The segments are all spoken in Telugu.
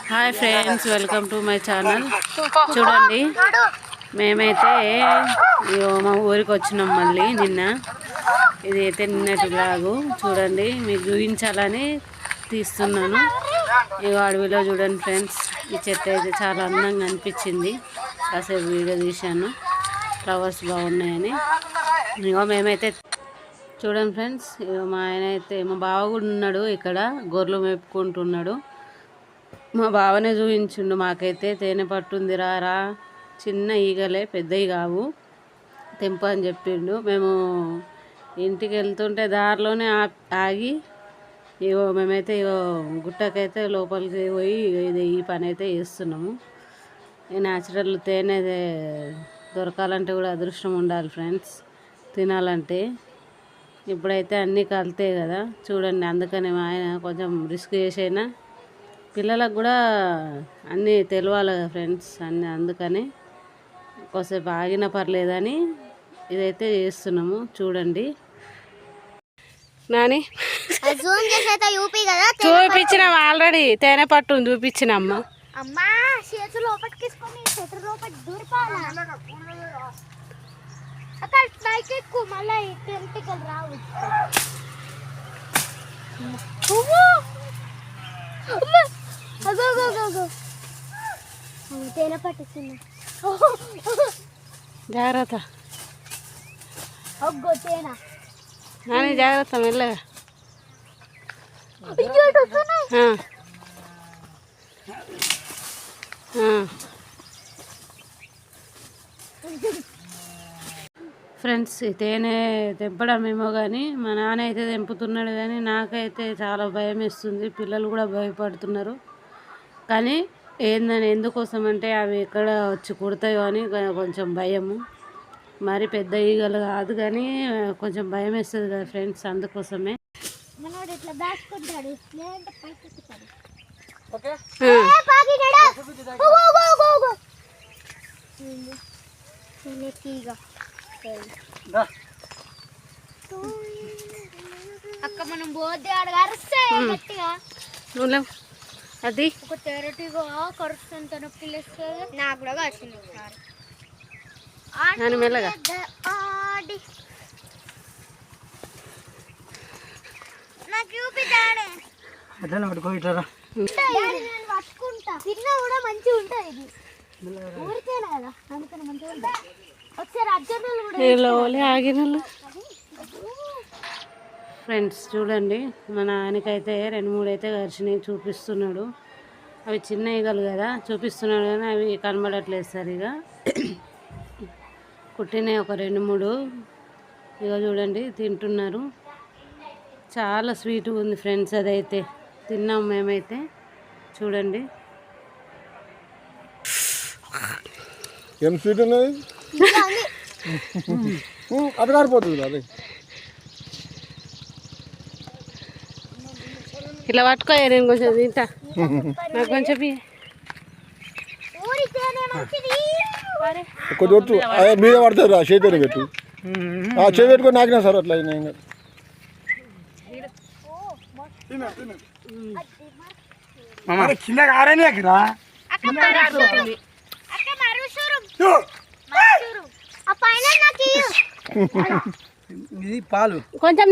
Hi friends, welcome to my channel. చూడండి, మేమైతే మా ఊరికి వచ్చినాం మళ్ళీ నిన్న. ఇదైతే నిన్నటి బ్లాగు. చూడండి, మీకు చూపించాలని తీస్తున్నాను. ఈ అడవిలో చూడండి ఫ్రెండ్స్, ఈ చెట్టు అయితే చాలా అందంగా అనిపించింది. కాసేపు వీడియో తీశాను, ఫ్లవర్స్ బాగున్నాయని. ఇగో మేమైతే చూడండి ఫ్రెండ్స్, మా ఆయన అయితే మా బావ కూడా ఉన్నాడు ఇక్కడ, గొర్రెలు మేపుకుంటున్నాడు. మా బావనే చూపించిండు మాకైతే. తేనె పట్టుంది రా, చిన్న ఈగలే, పెద్దవి కావు, తెంపు అని చెప్పిండు. మేము ఇంటికి వెళ్తుంటే దారిలోనే ఆగి మేమైతే గుట్టకైతే లోపలికి పోయి ఈ పని అయితే చేస్తున్నాము. ఈ న్యాచురల్ తేనె దొరకాలంటే కూడా అదృష్టం ఉండాలి ఫ్రెండ్స్, తినాలంటే. ఇప్పుడైతే అన్నీ కలితే కదా చూడండి. అందుకని మా ఆయన కొంచెం రిస్క్ చేసైనా పిల్లలకు కూడా అన్నీ తెలియాలి కదా ఫ్రెండ్స్, అందుకని కొద్దిసేపు ఆగినా పర్లేదని ఇదైతే చేస్తున్నాము. చూడండి నాని, చూపించినాం ఆల్రెడీ, తేనె పట్టు చూపించినమ్మా. తేనె పట్టుకుంది, జాగ్రత్త తేనె నాని, జాగ్రత్త మెల్లగా. ఫ్రెండ్స్, తేనె తెంపడమేమో కానీ మా నాన్న అయితే తెంపుతున్నాడు, కానీ నాకైతే చాలా భయం వేస్తుంది. పిల్లలు కూడా భయపడుతున్నారు. కానీ ఎందుకోసం అంటే అవి ఎక్కడ వచ్చి కుడతాయో అని కొంచెం భయము. మరి పెద్ద ఈగలు కాదు, కానీ కొంచెం భయం వేస్తుంది కదా ఫ్రెండ్స్, అందుకోసమే. అక్క మనం పోతే అడగరుస్తే గట్టిగా అది ఒక తెరటిగా కరుస్తుంట నొప్పి లేస్తుంది. నాకు కూడా వచ్చింది మెల్లగా. నాకు చూపిస్తాడే పట్టుకుంటా, తిన్నా కూడా మంచిగా ఉంటుంది. ఇది ఊరికేనా కదా, అందుకని మంచిగా ఉంటుంది. ఒకసారి అర్జునులు కూడా ఆగిన ఫ్రెండ్స్ చూడండి, మన ఆయనకైతే 2-3 అయితే కరిచినాయి, చూపిస్తున్నాడు. అవి చిన్న ఈగలు కదా చూపిస్తున్నాడు, కానీ అవి కనబడట్లేదు సరిగా. కుట్టినాయి ఒక 2-3. ఇక చూడండి తింటున్నారు. చాలా స్వీట్గా ఉంది ఫ్రెండ్స్, అదైతే తిన్నాం మేమైతే. చూడండి ఏం స్వీట్ ఉన్నది, అది కారిపోతుంది. అది ఇలా పట్టుకో, నేను కొంచెం తింటా, నాకు కొంచెం కొద్ది మీద పడుతుంది. చేతి పెట్టు, చేతి పెట్టుకొని నాకినా సార్ అట్లా అయినా. కింద కారని అక్కడ ఇది పాలు కొంచెం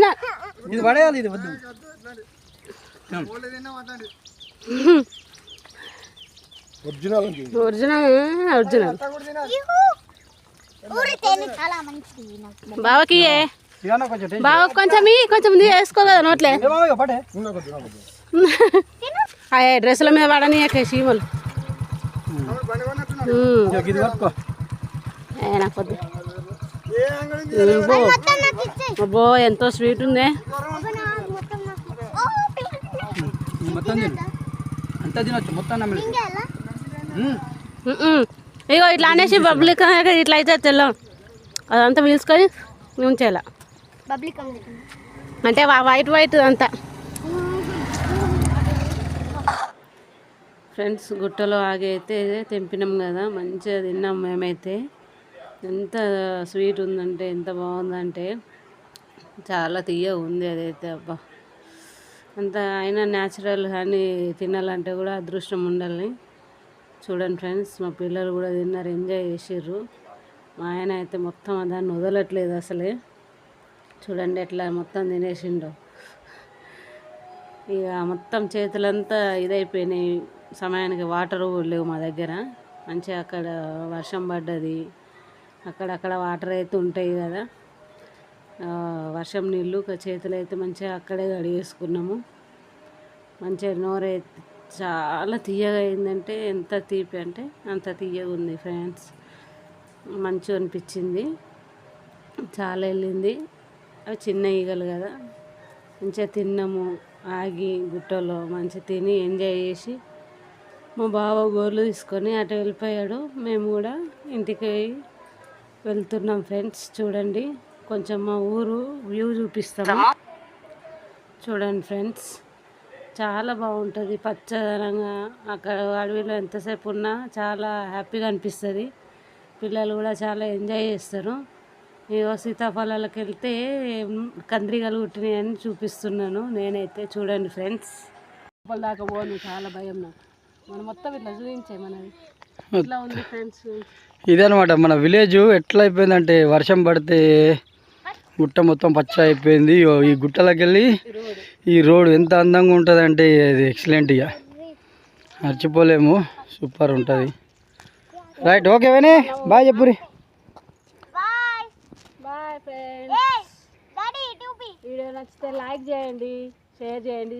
ఇది పడేయాలి, ఇది వద్దు. ఒరిజినల్ ఒరిజినల్ బావకి బావ కొంచెం వేసుకో కదా నోట్లే. డ్రెస్సుల మీద పడని చీమలు. అబ్బో ఎంతో స్వీట్ ఉంది. ఇగో ఇట్లా అనేసి పబ్లిక్ ఇట్లా అయితే తెల్లం అదంతా పీల్చుకొని ఉంచేలా, అంటే వైట్ అంతా. ఫ్రెండ్స్, గుట్టలో ఆగి అయితే తెంపినాం కదా, మంచిగా తిన్నాం మేమైతే. ఎంత స్వీట్ ఉందంటే, ఎంత బాగుందంటే చాలా తీయగా ఉంది అదైతే. అబ్బా అంత అయినా న్యాచురల్ కానీ తినాలంటే కూడా అదృష్టం ఉండాలి. చూడండి ఫ్రెండ్స్, మా పిల్లలు కూడా తిన్నారు, ఎంజాయ్ చేసిర్రు. మా ఆయన అయితే మొత్తం దాన్ని వదలట్లేదు అసలే. చూడండి ఎట్లా మొత్తం తినేసిండో. ఇక మొత్తం చేతులంతా ఇదైపోయినాయి. సమయానికి వాటర్ లేవు మా దగ్గర. మంచిగా అక్కడ వర్షం పడ్డది, అక్కడక్కడ వాటర్ అయితే ఉంటాయి కదా, వర్షం నీళ్ళు. చేతులు అయితే మంచిగా అక్కడే కడిగేసుకున్నాము. మంచిగా నోరైతే చాలా తీయగా అయిందంటే ఎంత తీపి అంటే అంత తీయగా ఉంది ఫ్రెండ్స్. మంచిగా అనిపించింది, చాలా వెళ్ళింది. అవి చిన్న ఈగలు కదా, మంచిగా తిన్నాము. ఆగి గుట్టలో మంచిగా తిని ఎంజాయ్ చేసి మా బావ గోర్లు తీసుకొని అటు వెళ్ళిపోయాడు. మేము కూడా ఇంటికి వెళ్తున్నాం ఫ్రెండ్స్. చూడండి కొంచెం మా ఊరు వ్యూ చూపిస్తాము. చూడండి ఫ్రెండ్స్, చాలా బాగుంటుంది పచ్చదనంగా. అక్కడ అడవిలో ఎంతసేపు ఉన్నా చాలా హ్యాపీగా అనిపిస్తుంది. పిల్లలు కూడా చాలా ఎంజాయ్ చేస్తారు. ఇగో సీతాఫలాలకు వెళ్తే కంద్రిగలు కుట్టినాయని చూపిస్తున్నాను నేనైతే. చూడండి ఫ్రెండ్స్, లోపల దాకా పోను, చాలా భయం నాకు. మనం మొత్తం ఇట్లా చూపించే మనది ఇట్లా ఉంది ఫ్రెండ్స్. ఇదనమాట మన విలేజ్. ఎట్లా అయిపోయిందంటే వర్షం పడితే గుట్ట మొత్తం పచ్చ అయిపోయింది. ఈ గుట్టలోకి వెళ్ళి ఈ రోడ్ ఎంత అందంగా ఉంటుంది అంటే అది ఎక్సలెంట్. ఇక మర్చిపోలేము, సూపర్ ఉంటుంది. రైట్, ఓకే వేనే, బాయ్ చెప్పురి. Bye friends. వీడియో నచ్చితే లైక్ చేయండి, షేర్ చేయండి.